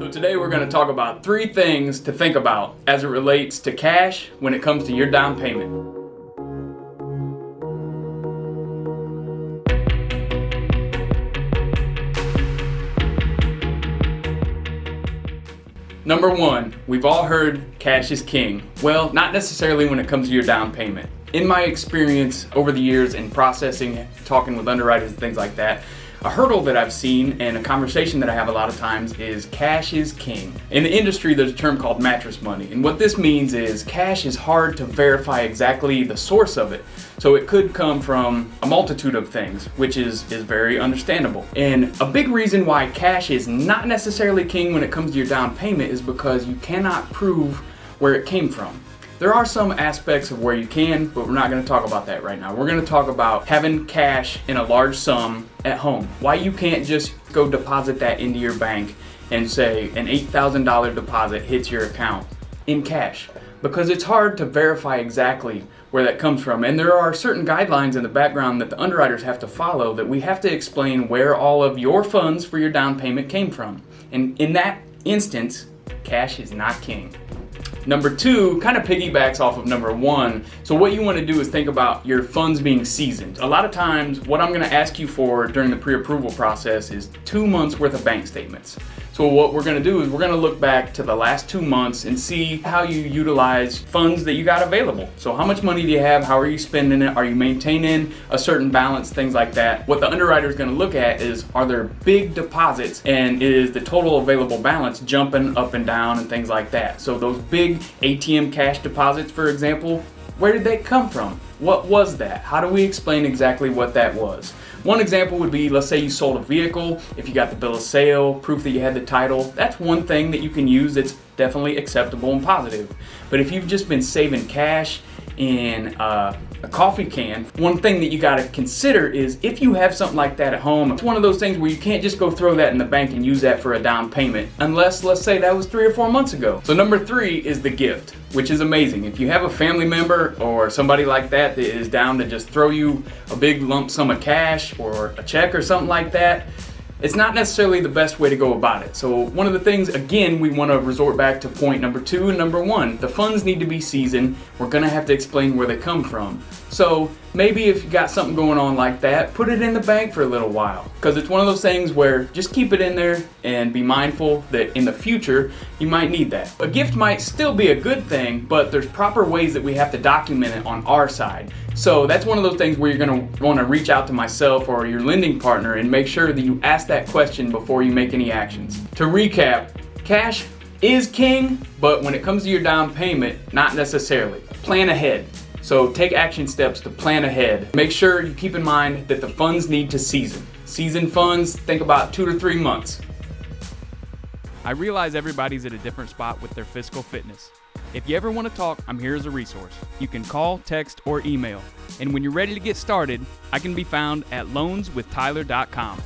So today we're going to talk about 3 things to think about as it relates to cash when it comes to your down payment. Number 1, we've all heard cash is king. Well, not necessarily when it comes to your down payment. In my experience over the years in processing, talking with underwriters and things like that, a hurdle that I've seen and a conversation that I have a lot of times is cash is king. In the industry, there's a term called mattress money. And what this means is cash is hard to verify exactly the source of it. So it could come from a multitude of things, which is very understandable. And a big reason why cash is not necessarily king when it comes to your down payment is because you cannot prove where it came from. There are some aspects of where you can, but we're not going to talk about that right now. We're going to talk about having cash in a large sum at home. Why you can't just go deposit that into your bank and say an $8,000 deposit hits your account in cash. Because it's hard to verify exactly where that comes from. And there are certain guidelines in the background that the underwriters have to follow that we have to explain where all of your funds for your down payment came from. And in that instance, cash is not king. Number 2 kind of piggybacks off of number 1. So what you want to do is think about your funds being seasoned. A lot of times what I'm going to ask you for during the pre-approval process is 2 months worth of bank statements. So what we're going to do is we're going to look back to the last 2 months and see how you utilize funds that you got available. So how much money do you have? How are you spending it? Are you maintaining a certain balance? Things like that. What the underwriter is going to look at is, are there big deposits and is the total available balance jumping up and down and things like that. So those big ATM cash deposits, for example, where did they come from? What was that? How do we explain exactly what that was? One example would be, let's say you sold a vehicle. If you got the bill of sale, proof that you had the title, that's one thing that you can use that's definitely acceptable and positive. But if you've just been saving cash in a coffee can, one thing that you got to consider is if you have something like that at home, it's one of those things where you can't just go throw that in the bank and use that for a down payment unless, let's say, that was 3 or 4 months ago. So number 3 is the gift, which is amazing. If you have a family member or somebody like that that is down to just throw you a big lump sum of cash or a check or something like that, it's not necessarily the best way to go about it. So one of the things, again, we want to resort back to point number 2 and number 1. The funds need to be seasoned. We're going to have to explain where they come from. So maybe if you got something going on like that, put it in the bank for a little while. Because it's one of those things where just keep it in there and be mindful that in the future, you might need that. A gift might still be a good thing, but there's proper ways that we have to document it on our side. So that's one of those things where you're going to want to reach out to myself or your lending partner and make sure that you ask that question before you make any actions. To recap, cash is king, but when it comes to your down payment, not necessarily. Plan ahead. So take action steps to plan ahead. Make sure you keep in mind that the funds need to season. Season funds, think about 2 to 3 months. I realize everybody's at a different spot with their fiscal fitness. If you ever want to talk, I'm here as a resource. You can call, text, or email. And when you're ready to get started, I can be found at loanswithtyler.com.